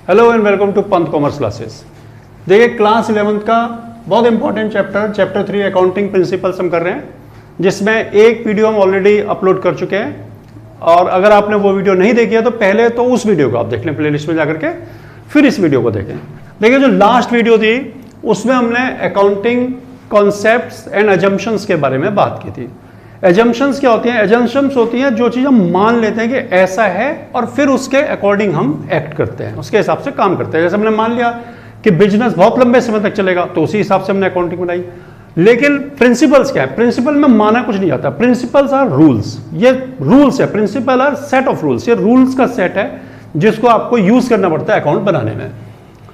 Hello and welcome to Pant commerce classes. देखिए class 11th का बहुत इंपॉर्टेंट चैप्टर 3 अकाउंटिंग प्रिंसिपल्स हम कर रहे हैं, जिसमें एक वीडियो हम ऑलरेडी अपलोड कर चुके हैं। और अगर आपने वो वीडियो नहीं देखी है तो पहले तो उस वीडियो को आप देख लें प्लेलिस्ट में जाकर के, फिर इस वीडियो को देखें। देखिए जो लास्ट वीडियो थी उसमें हमने अकाउंटिंग कॉन्सेप्ट्स एंड अजम्पशंस के बारे में बात की थी। एजम्पशंस क्या होती हैं? एजम्पशंस होती हैं जो चीज़ हम मान लेते हैं कि ऐसा है और फिर उसके अकॉर्डिंग हम एक्ट करते हैं, उसके हिसाब से काम करते हैं। जैसे हमने मान लिया कि बिजनेस बहुत लंबे समय तक चलेगा तो उसी हिसाब से हमने अकाउंटिंग बनाई। लेकिन प्रिंसिपल्स क्या है? प्रिंसिपल में माना कुछ नहीं आता। Principles are rules. ये रूल्स है, principle are set of rules. ये रूल्स का सेट है जिसको आपको यूज करना पड़ता है अकाउंट बनाने में।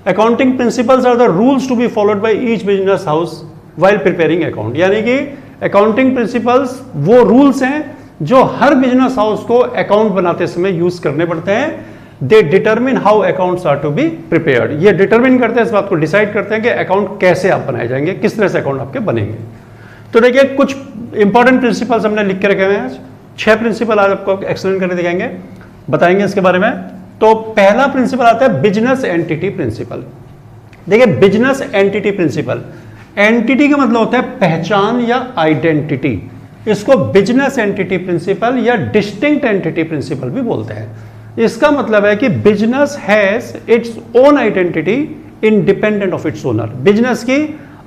Accounting principles are the rules to be followed by each business house while preparing account. यानी कि अकाउंटिंग प्रिंसिपल्स वो रूल्स हैं जो हर बिजनेस हाउस को अकाउंट बनाते समय यूज करने पड़ते हैं। They determine how accounts are to be prepared. ये डिटरमिन करते हैं, इस बात को डिसाइड करते हैं कि अकाउंट कैसे आप बनाए जाएंगे, किस तरह से अकाउंट आपके बनेंगे। तो देखिए कुछ इंपॉर्टेंट प्रिंसिपल्स हमने लिख के रखे हुए हैं। 6 प्रिंसिपल आज आपको एक्सप्लेन करके दिखाएंगे, बताएंगे इसके बारे में। तो पहला प्रिंसिपल आता है बिजनेस एंटिटी प्रिंसिपल। देखिए बिजनेस एंटिटी प्रिंसिपल, एंटिटी का मतलब होता है पहचान या आइडेंटिटी। इसको बिजनेस एंटिटी प्रिंसिपल या डिस्टिंक्ट एंटिटी प्रिंसिपल भी बोलते हैं। इसका मतलब है कि business has its own identity independent of its owner. Business की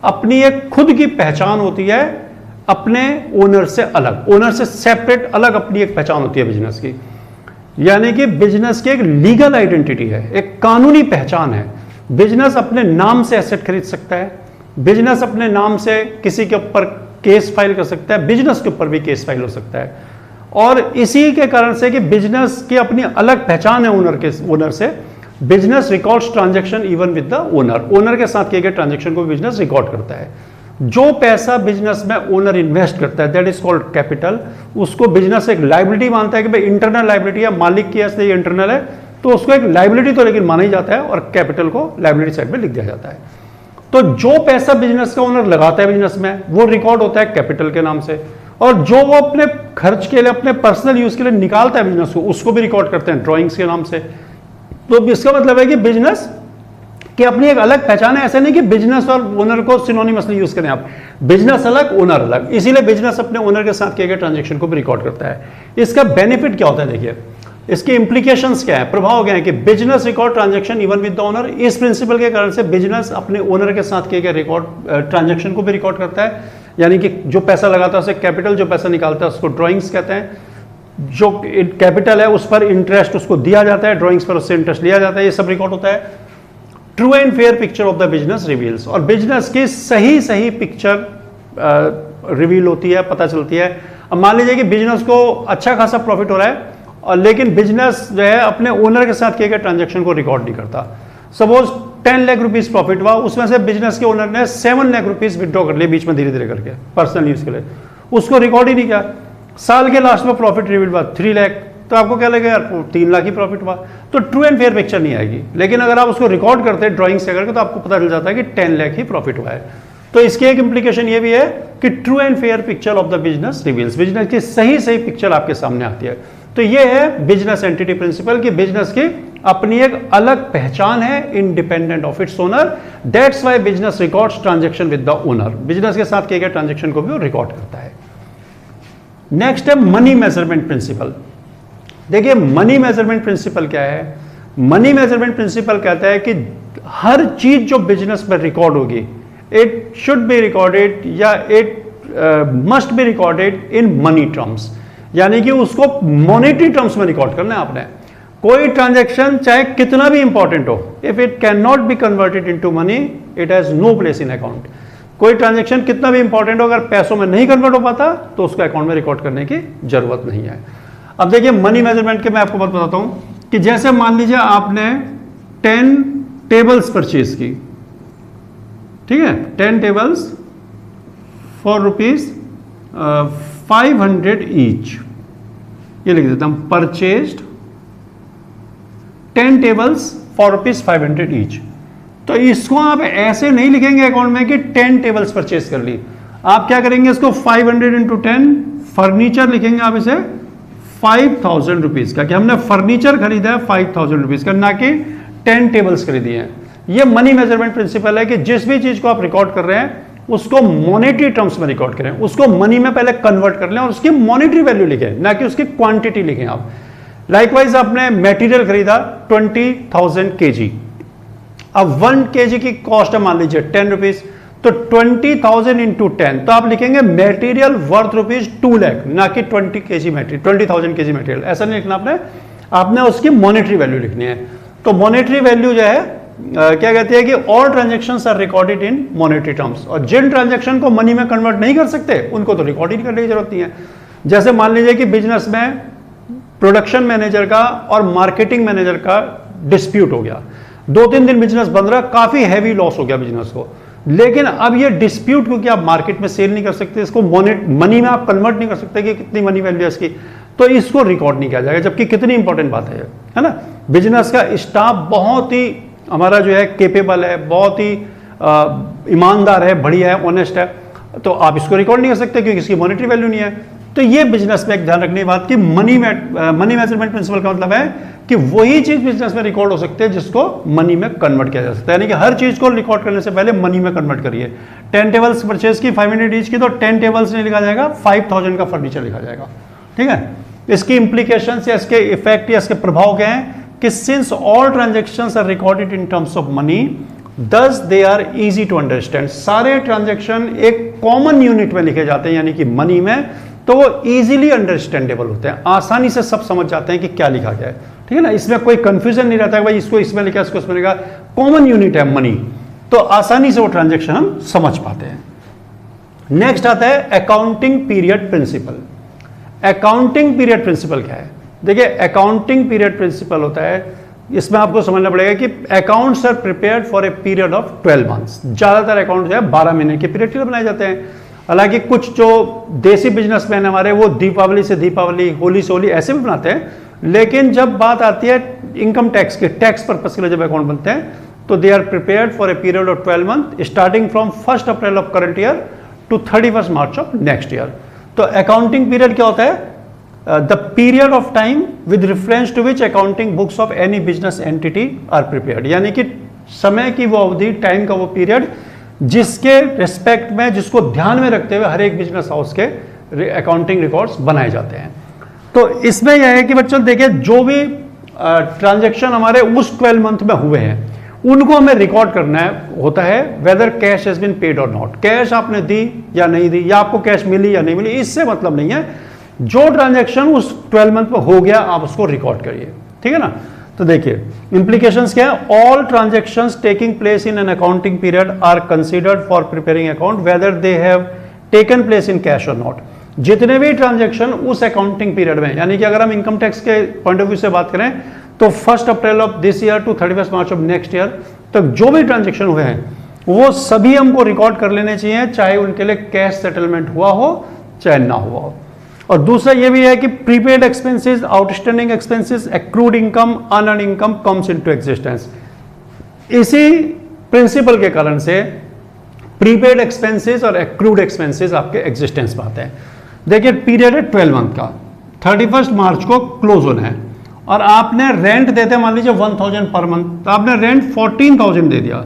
अपनी एक खुद की पहचान होती है, अपने ओनर से अलग, ओनर से सेपरेट अलग अपनी एक पहचान होती है बिजनेस की। यानी कि बिजनेस की एक लीगल आइडेंटिटी है, एक कानूनी पहचान है। बिजनेस अपने नाम से एसेट खरीद सकता है, बिजनेस अपने नाम से किसी के ऊपर केस फाइल कर सकता है, बिजनेस के ऊपर भी केस फाइल हो सकता है। और इसी के कारण से कि बिजनेस की अपनी अलग पहचान है ओनर से, business records transaction even with the owner. Owner के साथ किए गए ट्रांजैक्शन को बिजनेस रिकॉर्ड करता है। जो पैसा बिजनेस में ओनर इन्वेस्ट करता है दैट इज कॉल्ड कैपिटल। उसको बिजनेस एक लाइबिलिटी मानता है कि भाई इंटरनल लाइबिलिटी है, मालिक की इसलिए इंटरनल है, तो उसको एक लाइबिलिटी तो लेकिन माना ही जाता है और कैपिटल को लाइबिलिटी साइड में लिख दिया जाता है। तो जो पैसा बिजनेस का ओनर लगाता है बिजनेस में वो रिकॉर्ड होता है कैपिटल के नाम से, और जो वो अपने खर्च के लिए, अपने पर्सनल यूज के लिए निकालता है बिजनेस को, उसको भी रिकॉर्ड करते हैं ड्राइंग्स के नाम से। तो इसका मतलब है कि बिजनेस की अपनी एक अलग पहचान है। ऐसा नहीं कि बिजनेस और ओनर को सिनोनिमसली यूज करें आप, बिजनेस अलग ओनर अलग। इसीलिए बिजनेस अपने ओनर के साथ किए गए ट्रांजेक्शन को भी रिकॉर्ड करता है। इसका बेनिफिट क्या होता है? देखिए इसके इंप्लीकेशंस क्या है, प्रभाव क्या है कि business record transaction even with the owner. इस प्रिंसिपल के कारण से बिजनेस अपने ओनर के साथ किए गए रिकॉर्ड ट्रांजैक्शन को भी रिकॉर्ड करता है। यानी कि जो पैसा लगाता है उसे कैपिटल, जो पैसा निकालता है उसको ड्राइंग्स कहते हैं। जो कैपिटल है उस पर इंटरेस्ट उसको दिया जाता है, ड्राइंग्स पर उससे इंटरेस्ट लिया जाता है, ये सब रिकॉर्ड होता है। True and fair picture of the business reveals, और बिजनेस की सही पिक्चर रिवील होती है, पता चलती है। अब मान लीजिए कि बिजनेस को अच्छा खासा प्रॉफिट हो रहा है और लेकिन बिजनेस जो है अपने ओनर के साथ किए गए ट्रांजैक्शन को रिकॉर्ड नहीं करता। सपोज 10 लाख रुपीस प्रॉफिट हुआ, उसमें से बिजनेस के ओनर ने 7 लाख रुपीस विड्रॉ कर लिए बीच में धीरे धीरे करके पर्सनल यूज के लिए, उसको रिकॉर्ड ही नहीं किया। साल के लास्ट में प्रॉफिट रिवील हुआ 3 लाख, तो आपको क्या लगेगा यार 3 लाख ही प्रॉफिट हुआ, तो ट्रू एंड फेयर पिक्चर नहीं आएगी। लेकिन अगर आप उसको रिकॉर्ड करते हैं ड्राइंग से करके तो आपको पता चल जाता है कि 10 लाख ही प्रॉफिट हुआ है। तो इसकी एक इंप्लीकेशन ये भी है कि true and fair picture of the business reveals, business की सही पिक्चर आपके सामने आती है। तो ये है बिजनेस एंटिटी प्रिंसिपल कि बिजनेस की अपनी एक अलग पहचान है independent of its owner. That's why business records transaction with the owner. Business के साथ किए गए ट्रांजैक्शन को भी वो रिकॉर्ड करता है। नेक्स्ट है मनी मेजरमेंट प्रिंसिपल। देखिए मनी मेजरमेंट प्रिंसिपल क्या है? मनी मेजरमेंट प्रिंसिपल कहता है कि हर चीज जो बिजनेस में रिकॉर्ड होगी, इट शुड बी रिकॉर्डेड या it must be recorded in money terms. यानी कि उसको मॉनेटरी टर्म्स में रिकॉर्ड करना है आपने। कोई ट्रांजैक्शन चाहे कितना भी इंपॉर्टेंट हो, if it can not be converted into money it has no place in account. कोई ट्रांजैक्शन कितना भी इंपॉर्टेंट हो, अगर पैसों में नहीं कन्वर्ट हो पाता तो उसको अकाउंट में रिकॉर्ड करने की जरूरत नहीं है। अब देखिए मनी मेजरमेंट के मैं आपको बात बताता हूं कि जैसे मान लीजिए आपने 10 टेबल्स परचेज की, ठीक है, 10 टेबल्स फॉर रुपीज 500 ईच, ये लिख देता हूं, purchased 10 tables for rupees 500 each. तो इसको आप ऐसे नहीं लिखेंगे अकाउंट में कि 10 टेबल्स परचेज कर ली। आप क्या करेंगे, इसको 500 इंटू 10 फर्नीचर लिखेंगे आप इसे 5000 रुपीज का, कि हमने फर्नीचर खरीदा है 5000 रुपीज का, ना कि 10 टेबल्स खरीदी हैं। ये मनी मेजरमेंट प्रिंसिपल है कि जिस भी चीज को आप रिकॉर्ड कर रहे हैं उसको मॉनेटरी टर्म्स में रिकॉर्ड करें, उसको मनी में पहले कन्वर्ट कर लें और उसकी मॉनेटरी वैल्यू लिखें, ना कि उसकी क्वांटिटी लिखें आप। लाइकवाइज आपने मटेरियल खरीदा 20,000 kg, अब 1 kg की कॉस्ट है मान लीजिए 10 रुपीज, तो 20,000 इंटू 10, तो आप लिखेंगे मटेरियल वर्थ रुपीज 2 लाख, ना कि 20 kg मटेरियल, 20,000 kg मटेरियल, ऐसा नहीं लिखना आपने उसकी मॉनेटरी वैल्यू लिखनी है। तो मॉनेटरी वैल्यू जो है क्या कहती है कि all transactions are recorded in monetary terms, और जिन ट्रांजैक्शन को मनी में कन्वर्ट नहीं कर सकते उनको तो रिकॉर्ड ही करने की जरूरत नहीं है। जैसे मान लीजिए कि बिजनेस में प्रोडक्शन मैनेजर का और मार्केटिंग मैनेजर का डिस्प्यूट हो गया, 2-3 दिन बिजनेस बंद रहा, काफी हैवी लॉस हो गया बिजनेस को, लेकिन अब ये डिस्प्यूट क्योंकि आप मार्केट में सेल नहीं कर सकते, इसको मनी में आप कन्वर्ट नहीं कर सकते कि कितनी मनी वैल्यू है इसकी, तो इसको रिकॉर्ड नहीं किया जाएगा। जबकि कितनी इंपॉर्टेंट बात है ना, बिजनेस का स्टाफ बहुत ही हमारा जो है केपेबल है, बहुत ही ईमानदार है, बढ़िया है, ऑनेस्ट है, तो आप इसको रिकॉर्ड नहीं कर सकते क्योंकि इसकी मॉनेटरी वैल्यू नहीं है। तो ये बिजनेस में एक ध्यान रखने की बात कि मनी मेजरमेंट प्रिंसिपल का मतलब है कि वही चीज बिजनेस में रिकॉर्ड हो सकती है जिसको मनी में कन्वर्ट किया जा सकता है, यानी कि हर चीज को रिकॉर्ड करने से पहले मनी में कन्वर्ट करिए। 10 टेबल्स परचेज की 500 ईच की, तो 10 टेबल्स नहीं लिखा जाएगा, 5,000 का फर्नीचर लिखा जाएगा। ठीक है, इसकी इंप्लीकेशन या इसके इफेक्ट या इसके प्रभाव क्या है कि since all transactions are recorded in terms of money thus they are easy to understand, सारे ट्रांजेक्शन एक कॉमन यूनिट में लिखे जाते हैं यानी कि मनी में, तो वो इजीली अंडरस्टैंडेबल होते हैं, आसानी से सब समझ जाते हैं कि क्या लिखा गया है। ठीक है ना, इसमें कोई कंफ्यूजन नहीं रहता है भाई इसको इसमें लिखा इसको इसमें लिखा, कॉमन यूनिट है मनी, तो आसानी से वो ट्रांजेक्शन हम समझ पाते हैं। नेक्स्ट आता है accounting period principle. Accounting period principle क्या है? देखिए अकाउंटिंग पीरियड प्रिंसिपल होता है, इसमें आपको समझना पड़ेगा कि accounts are prepared for a period of 12 months. ज्यादातर अकाउंट जो है 12 महीने के पीरियड के लिए बनाए जाते हैं। हालांकि कुछ जो देसी बिजनेसमैन हमारे वो दीपावली से दीपावली, होली से होली ऐसे भी बनाते हैं, लेकिन जब बात आती है इनकम टैक्स के, टैक्स पर्पस के लिए जब अकाउंट बनते हैं तो they are prepared for a period of 12 month starting from 1 April of current year to 31 March of next year. तो अकाउंटिंग पीरियड क्या होता है? The period of time with reference to which accounting books of any business entity are prepared, यानी कि समय की वो अवधि, टाइम का वो पीरियड जिसके रिस्पेक्ट में, जिसको ध्यान में रखते हुए हर एक बिजनेस हाउस के अकाउंटिंग रिकॉर्ड्स बनाए जाते हैं। तो इसमें यह है कि बच्चों देखिए जो भी ट्रांजैक्शन हमारे उस 12 मंथ में हुए हैं उनको हमें रिकॉर्ड करना होता है, whether cash has been paid और नॉट, कैश आपने दी या नहीं दी, या आपको कैश मिली या नहीं मिली, इससे मतलब नहीं है। जो ट्रांजैक्शन उस 12 मंथ में हो गया आप उसको रिकॉर्ड करिए। ठीक है ना, तो देखिए इंप्लीकेशंस क्या है? All transactions taking place in an accounting period are considered for preparing account whether they have taken place in cash और नॉट। जितने भी ट्रांजैक्शन उस अकाउंटिंग पीरियड में, यानी कि अगर हम इनकम टैक्स के पॉइंट ऑफ व्यू से बात करें तो 1 April of this year to 31 March of next year तक जो भी ट्रांजैक्शन हुए हैं वो सभी हमको रिकॉर्ड कर लेने चाहिए, चाहे उनके लिए कैश सेटलमेंट हुआ हो चाहे ना हुआ हो। और दूसरा ये भी है कि prepaid expenses, outstanding expenses, accrued income, unearned income comes into existence. इसी प्रिंसिपल के कारण से प्रीपेड एक्सपेंसेस और एक्रूड एक्सपेंसेस आपके एग्जिस्टेंस में आते हैं। देखिए पीरियड है 12 मंथ का, 31 मार्च को क्लोज होना है और आपने रेंट देते मान लीजिए 1000 पर मंथ, तो आपने रेंट 14,000 दे दिया,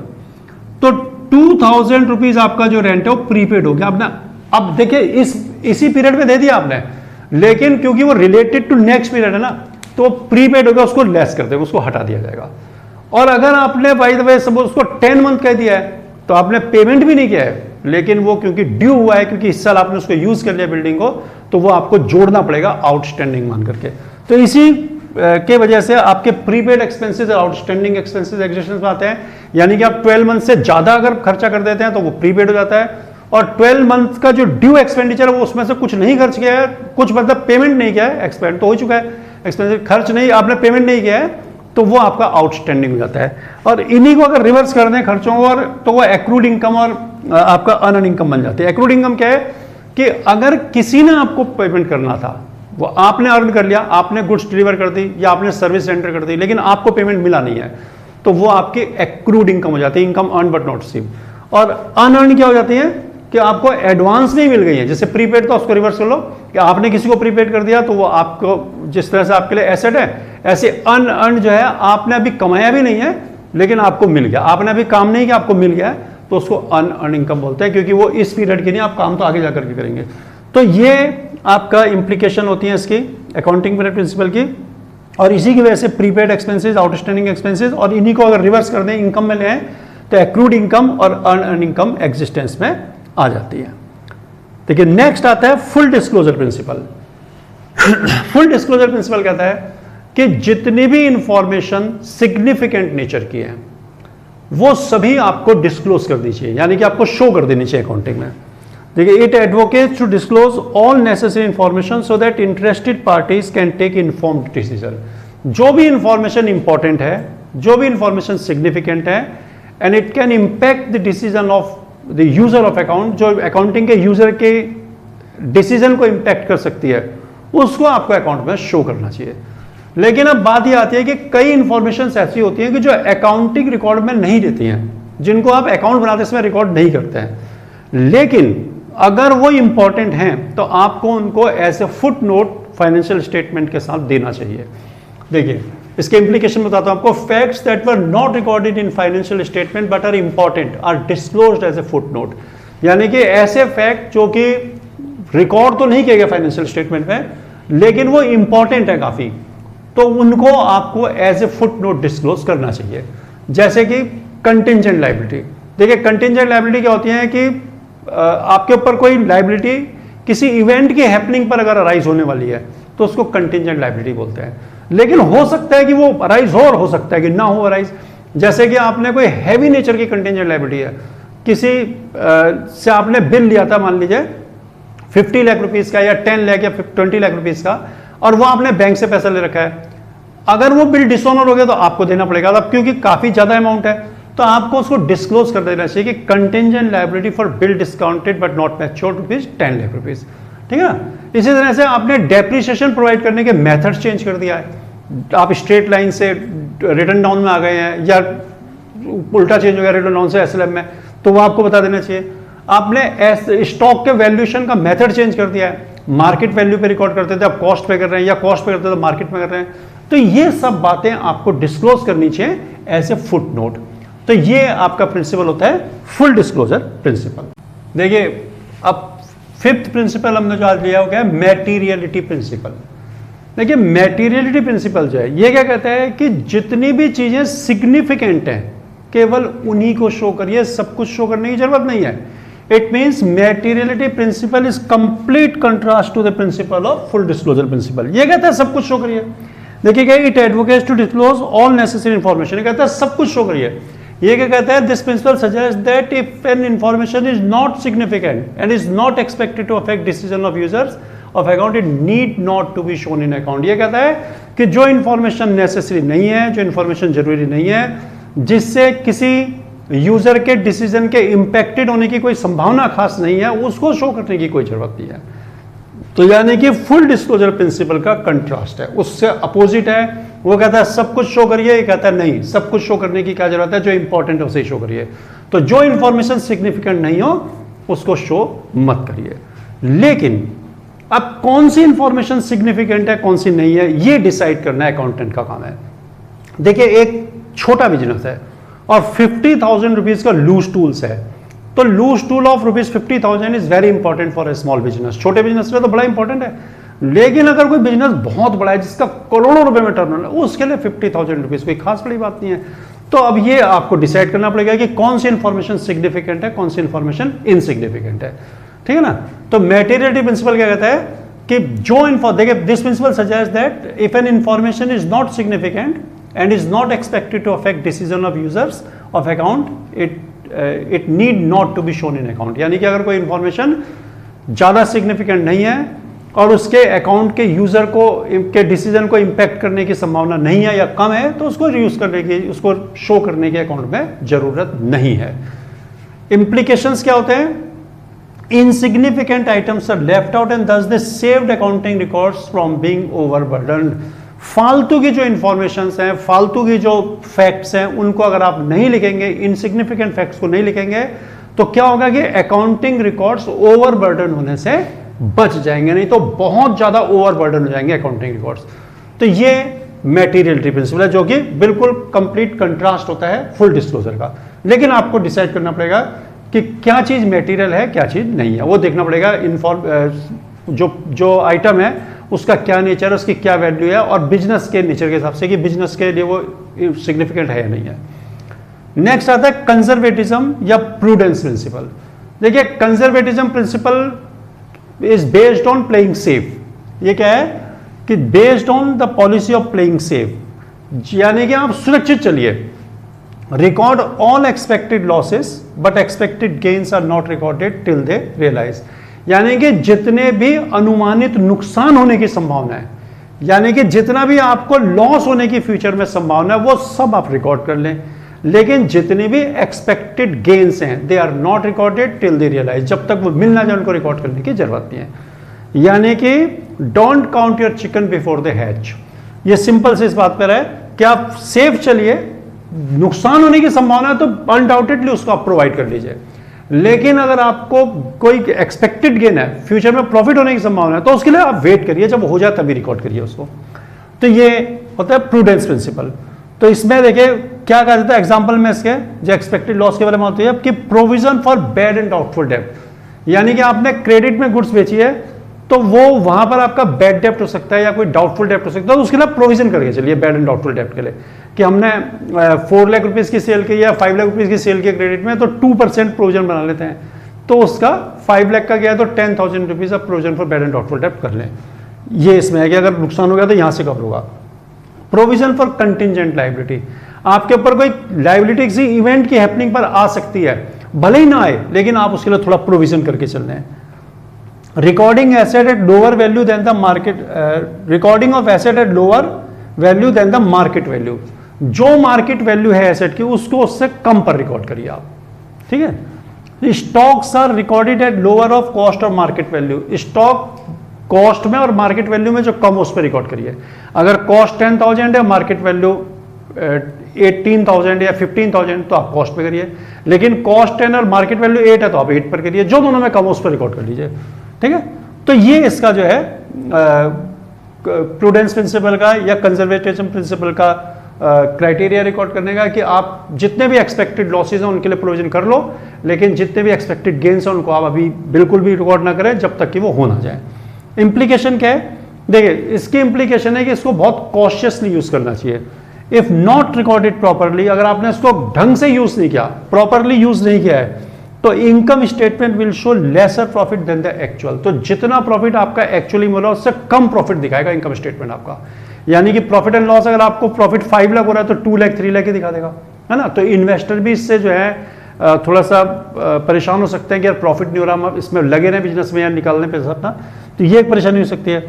तो 2,000 रुपीज आपका जो रेंट है वो प्रीपेड हो गया आपने। अब देखिए इसी पीरियड में दे दिया आपने, लेकिन क्योंकि वो रिलेटेड टू नेक्स्ट पीरियड है ना, तो प्रीपेड हो गया, उसको लेस कर देगा, उसको हटा दिया जाएगा। और अगर आपने बाय द वे सपोज उसको 10 मंथ कह दिया है तो आपने पेमेंट भी नहीं किया है, लेकिन वो क्योंकि ड्यू हुआ है, क्योंकि इस साल आपने उसको यूज कर लिया बिल्डिंग को, तो वो आपको जोड़ना पड़ेगा आउटस्टैंडिंग मान करके। तो इसी के वजह से आपके प्रीपेड एक्सपेंसेस और आउटस्टैंडिंग एक्सपेंसेस एग्जिस्टेंस में आते हैं, यानी कि आप 12 मंथ से ज्यादा अगर खर्चा कर देते हैं तो वो प्रीपेड हो जाता है, और 12 मंथ का जो ड्यू एक्सपेंडिचर है वो उसमें से कुछ नहीं खर्च किया है, कुछ मतलब पेमेंट नहीं किया है, एक्सपेंड तो हो चुका है, एक्सपेंसिव खर्च नहीं, आपने पेमेंट नहीं किया है, तो वो आपका आउटस्टैंडिंग हो जाता है। और इन्हीं को अगर रिवर्स कर दें खर्चों को, और तो वो एक्रूड इनकम और आपका अनअर्न्ड इनकम बन जाती है। एक्रूड इनकम क्या है कि अगर किसी ने आपको पेमेंट करना था, वो आपने अर्न कर लिया, आपने गुड्स डिलीवर कर दी या आपने सर्विस रेंडर कर दी, लेकिन आपको पेमेंट मिला नहीं है, तो वो आपकी एक्रूड इनकम हो जाती है, income earn but not received. और अनअर्न क्या हो जाती है कि आपको एडवांस नहीं मिल गई है, जैसे प्रीपेड, तो उसको रिवर्स कर लो कि आपने किसी को प्रीपेड कर दिया तो वो आपको जिस तरह से आपके लिए एसेट है, ऐसे अनअर्न जो है आपने अभी कमाया भी नहीं है लेकिन आपको मिल गया, आपने अभी काम नहीं किया, आपको मिल गया, तो उसको अनअर्न इनकम बोलते हैं, क्योंकि वो इस पीरियड की नहीं, आप काम तो आगे जाकर के करेंगे। तो ये आपका इंप्लीकेशन होती है इसकी अकाउंटिंग पीरियड प्रिंसिपल की, और इसी की वजह से प्रीपेड एक्सपेंसेस, आउटस्टैंडिंग एक्सपेंसेस, और इन्हीं को अगर रिवर्स कर दें इनकम में ले आए तो एक्रूड इनकम और अनअर्न इनकम एग्जिस्टेंस में आ जाती है। देखिए नेक्स्ट आता है full disclosure principle. Full disclosure principle कहता है कि जितनी भी इंफॉर्मेशन सिग्निफिकेंट नेचर की है वो सभी आपको डिस्क्लोज कर दी चाहिए, यानी कि आपको शो कर देनी चाहिए अकाउंटिंग में। देखिए it advocates to disclose all necessary information so that interested parties can take informed decision. जो भी इंफॉर्मेशन इंपॉर्टेंट है, जो भी इंफॉर्मेशन सिग्निफिकेंट है, and it can impact the decision of the user of account, जो accounting के user के decision को इंपैक्ट कर सकती है, उसको आपको अकाउंट में शो करना चाहिए। लेकिन अब बात यह आती है कि कई इंफॉर्मेशन ऐसी होती हैं कि जो अकाउंटिंग रिकॉर्ड में नहीं रहती हैं, जिनको आप अकाउंट बनाते समय रिकॉर्ड नहीं करते हैं, लेकिन अगर वो इंपॉर्टेंट हैं तो आपको उनको as a footnote financial statement के साथ देना चाहिए। देखिए इसके इंप्लीकेशन बताता हूं आपको। Facts that were not recorded in financial statement but are important are disclosed as a footnote, यानी कि ऐसे फैक्ट जो कि रिकॉर्ड तो नहीं किए गए फाइनेंशियल स्टेटमेंट में लेकिन वो इंपॉर्टेंट है काफी, तो उनको आपको as a footnote disclose करना चाहिए। जैसे कि कंटिंजेंट लायबिलिटी। देखिए कंटिंजेंट लायबिलिटी क्या होती है कि आपके ऊपर कोई लायबिलिटी किसी इवेंट की हैपनिंग पर अगर अराइज होने वाली है तो उसको कंटिंजेंट लायबिलिटी बोलते हैं। लेकिन हो सकता है कि वो अराइज हो और हो सकता है कि ना हो अराइज। जैसे कि आपने कोई हैवी नेचर की कंटिंजेंट लायबिलिटी है, किसी से आपने बिल लिया था, मान लीजिए 50 लाख रुपीस का या 10 लाख या 20 लाख रुपीस का, और वो आपने बैंक से पैसा ले रखा है। अगर वो बिल डिसऑनर हो गया तो आपको देना पड़ेगा, अब क्योंकि काफी ज्यादा अमाउंट है तो आपको उसको डिस्क्लोज कर देना चाहिए कि contingent liability for bill discounted but not matured rupees 10 lakh rupees. ठीक है ना। इसी तरह से आपने डेप्रिसिएशन प्रोवाइड करने के मेथड चेंज कर दिया है, आप स्ट्रेट लाइन से रिटर्न डाउन में आ गए हैं या उल्टा चेंज हो गया रिटर्न डाउन से एसएलएम में, तो वो आपको बता देना चाहिए। आपने स्टॉक के वैल्यूएशन का मेथड चेंज कर दिया है, मार्केट वैल्यू पे रिकॉर्ड करते थे आप कॉस्ट पे कर रहे हैं, या कॉस्ट पे करते थे तो मार्केट में कर रहे हैं, तो ये सब बातें आपको डिस्क्लोज करनी चाहिए एज ए फुट नोट। तो ये आपका प्रिंसिपल होता है फुल डिस्क्लोजर प्रिंसिपल। देखिए अब फिफ्थ प्रिंसिपल हमने जो आज लिया हो गया मैटीरियलिटी प्रिंसिपल। देखिए मैटीरियलिटी प्रिंसिपल जो है ये क्या कहता है कि जितनी भी चीजें सिग्निफिकेंट हैं केवल उन्हीं को शो करिए, सब कुछ शो करने की जरूरत नहीं है। It means materiality principle is complete contrast to the principle of full disclosure principle. ये कहता है सब कुछ शो करिए। देखिए क्या, it advocates to disclose all necessary information, ये कहता है सब कुछ शो करिए। ये क्या कहता है, this principle suggest that if an information is not significant and is not expected to affect decision of users of account it need not to be shown in account. ये कहता है कि जो इंफॉर्मेशन नेसेसरी नहीं है, जो information जरूरी नहीं है, जिससे किसी यूजर के डिसीजन के इंपैक्टेड होने की कोई संभावना खास नहीं है, उसको शो करने की कोई जरूरत नहीं है। तो यानी कि फुल डिस्क्लोजर प्रिंसिपल का कंट्रास्ट है, उससे अपोजिट है। वो कहता है सब कुछ शो करिए, ये कहता है नहीं, सब कुछ शो करने की क्या जरूरत है, जो इंपॉर्टेंट है उसे ही शो करिए। तो जो इंफॉर्मेशन सिग्निफिकेंट नहीं हो उसको शो मत करिए। लेकिन अब कौन सी इंफॉर्मेशन सिग्निफिकेंट है कौन सी नहीं है, ये डिसाइड करना अकाउंटेंट का काम है। देखिए एक छोटा बिजनेस है और 50,000 रुपीज का लूज टूल्स है, तो loose tool of rupees 50,000 is very important for a small business. छोटे बिजनेस में तो बड़ा इंपॉर्टेंट है, लेकिन अगर कोई बिजनेस बहुत बड़ा है जिसका करोड़ों रुपए में टर्नओवर है, उसके लिए 50,000 रुपीज कोई खास बड़ी बात नहीं है। तो अब ये आपको डिसाइड करना पड़ेगा कि कौन सी इंफॉर्मेशन सिग्निफिकेंट है, कौन सी इंफॉर्मेशन इनसिग्निफिकेंट है। ठीक है ना। तो मैटीरियलिटी प्रिंसिपल क्या कहता है कि जो देखिए this principle suggest that if an information is not significant and is not expected to affect decision of users of account, it need not to be shown in account। यानी कि अगर कोई इंफॉर्मेशन ज़्यादा सिग्निफिकेंट नहीं है और उसके account के यूजर को के डिसीजन को इम्पैक्ट करने की संभावना नहीं है या कम है, तो उसको यूज करने की, उसको शो करने की अकाउंट में जरूरत नहीं है। इम्प्लीकेशंस क्या होते हैं, insignificant items are left out and thus they saved accounting records from being overburdened। फालतू की जो इंफॉर्मेशंस हैं, फालतू की जो फैक्ट्स हैं, उनको अगर आप नहीं लिखेंगे, इनसिग्निफिकेंट फैक्ट्स को नहीं लिखेंगे, तो क्या होगा कि अकाउंटिंग रिकॉर्ड्स ओवरबर्डन होने से बच जाएंगे, नहीं तो बहुत ज्यादा ओवरबर्डन हो जाएंगे अकाउंटिंग रिकॉर्ड्स। तो ये मैटीरियलिटी प्रिंसिपल है, जो कि बिल्कुल कंप्लीट कंट्रास्ट होता है फुल डिस्क्लोजर का। लेकिन आपको डिसाइड करना पड़ेगा कि क्या चीज मैटीरियल है, क्या चीज नहीं है, वो देखना पड़ेगा। जो आइटम है उसका क्या नेचर है, उसकी क्या वैल्यू है, और बिजनेस के नेचर के हिसाब से कि बिजनेस के लिए वो सिग्निफिकेंट है या नहीं है। नेक्स्ट आता है कंजर्वेटिज्म या प्रूडेंस प्रिंसिपल। देखिए, conservatism principle is based on playing safe. ये क्या है कि based on the policy of playing safe, यानी कि आप सुरक्षित चलिए। Record all expected losses but expected gains are not recorded till they realise. यानी कि जितने भी अनुमानित नुकसान होने की संभावना है, यानी कि जितना भी आपको लॉस होने की फ्यूचर में संभावना है, वो सब आप रिकॉर्ड कर लें। लेकिन जितने भी एक्सपेक्टेड गेन्स हैं, they are not recorded till they realise. जब तक वो मिल ना जाए उनको रिकॉर्ड करने की जरूरत नहीं है। यानी कि don't count your chicken before the hatch. ये सिंपल से इस बात पर है कि आप सेफ चलिए, नुकसान होने की संभावना है तो अनडाउटेडली उसको आप प्रोवाइड कर लीजिए। लेकिन अगर आपको कोई एक्सपेक्टेड गेन है, फ्यूचर में प्रॉफिट होने की संभावना है, तो उसके लिए आप वेट करिए, जब हो जाए तभी रिकॉर्ड करिए उसको। तो ये होता है प्रूडेंस प्रिंसिपल। तो इसमें देखिए क्या कहा जाता है एग्जांपल में इसके, जो एक्सपेक्टेड लॉस के बारे में होती है कि provision for bad and doubtful डेब्ट। यानी कि आपने क्रेडिट में गुड्स बेची है, तो वो वहां पर आपका बैड डेप्ट हो सकता है या कोई डाउटफुल डेप्ट हो सकता है, तो उसके लिए प्रोविजन करके चलिए बैड एंड डाउटफुल डेप्ट के लिए, कि हमने 4 लाख रुपीज की सेल की या 5 लाख रुपीज की सेल की क्रेडिट में, तो 2% प्रोविजन बना लेते हैं। तो उसका 5 लाख का गया तो 10,000 रुपीज आप provision for bad and doubtful डेप्ट कर लें। ये इसमें है कि अगर नुकसान हो गया तो यहां से कवर होगा। प्रोविजन फॉर कंटिजेंट लायबिलिटी, आपके ऊपर कोई लायबिलिटी किसी इवेंट की हैपनिंग पर आ सकती है, भले ही ना आए, लेकिन आप उसके लिए थोड़ा प्रोविजन करके चल रहे हैं। Recording asset at lower value than the market, recording of asset at lower value than the market value. जो मार्केट वैल्यू है एसेट की, उसको उससे कम पर रिकॉर्ड करिए आप, ठीक है। Stocks are recorded at lower of cost और मार्केट वैल्यू। स्टॉक कॉस्ट में और मार्केट वैल्यू में जो कम, उस पर रिकॉर्ड करिए। अगर कॉस्ट 10,000 है, मार्केट वैल्यू 18,000 या 15,000, तो आप कॉस्ट पे करिए। लेकिन कॉस्ट 10 और मार्केट वैल्यू 8 है, तो आप 8 पर करिए। जो दोनों में कम, उस पर रिकॉर्ड कर लीजिए, ठीक है। तो ये इसका जो है प्रूडेंस प्रिंसिपल का या कंजर्वेटिज्म प्रिंसिपल का क्राइटेरिया रिकॉर्ड करने का, कि आप जितने भी एक्सपेक्टेड लॉसेज हैं उनके लिए प्रोविजन कर लो, लेकिन जितने भी एक्सपेक्टेड गेन्स हैं उनको आप अभी बिल्कुल भी रिकॉर्ड ना करें जब तक कि वो हो ना जाए। इंप्लीकेशन क्या है? देखिए, इसकी इंप्लीकेशन है कि इसको बहुत कॉशियसली यूज करना चाहिए। इफ नॉट रिकॉर्डेड प्रॉपरली, अगर आपने इसको ढंग से यूज नहीं किया, प्रॉपरली यूज नहीं किया है, तो income statement will show lesser profit than the actual. तो जितना प्रॉफिट आपका एक्चुअली मिला उससे कम प्रॉफिट दिखाएगा इनकम स्टेटमेंट आपका। यानी कि प्रॉफिट एंड लॉस, अगर आपको प्रॉफिट 5 लाख हो रहा है तो 2 लाख 3 लाख ही दिखा देगा, है ना। तो इन्वेस्टर भी इससे जो है थोड़ा सा परेशान हो सकते हैं कि यार प्रॉफिट नहीं हो रहा, हम इसमें लगे रहे बिजनेस में या निकालने पे अपना, तो ये एक परेशानी हो सकती है।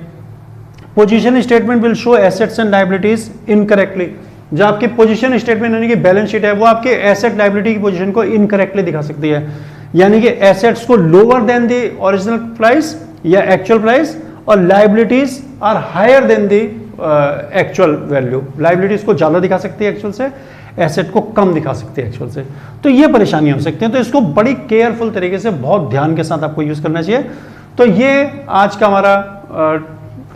Position statement will show assets and liabilities incorrectly. जो आपकी पोजीशन स्टेटमेंट यानी कि बैलेंस शीट है, वो आपके एसेट लायबिलिटी की पोजीशन को इनकरेक्टली दिखा सकती है। यानी कि एसेट्स को lower than the original price या एक्चुअल प्राइस, और liabilities are higher than the actual value. Liabilities को ज्यादा दिखा सकती है एक्चुअल से, एसेट को कम दिखा सकती है एक्चुअल से। तो ये परेशानियां हो सकती हैं। तो इसको बड़ी केयरफुल तरीके से, बहुत ध्यान के साथ आपको यूज करना चाहिए। तो ये आज का हमारा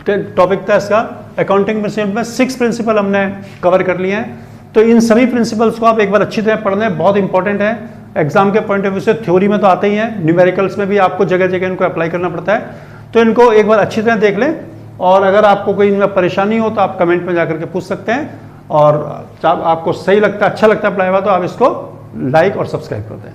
टॉपिक था इसका। अकाउंटिंग प्रिंसिपल में 6 प्रिंसिपल हमने कवर कर लिए हैं। तो इन सभी प्रिंसिपल्स को आप एक बार अच्छी तरह पढ़ना है, बहुत इंपॉर्टेंट है। एग्जाम के पॉइंट ऑफ व्यू से थ्योरी में तो आते ही हैं, न्यूमेरिकल्स में भी आपको जगह जगह इनको अप्लाई करना पड़ता है। तो इनको एक बार अच्छी तरह देख लें, और अगर आपको कोई इनमें परेशानी हो तो आप कमेंट में जाकर के पूछ सकते हैं। और आपको सही लगता है, अच्छा लगता है पढ़ाया हुआ, तो आप इसको लाइक और सब्सक्राइब कर दें।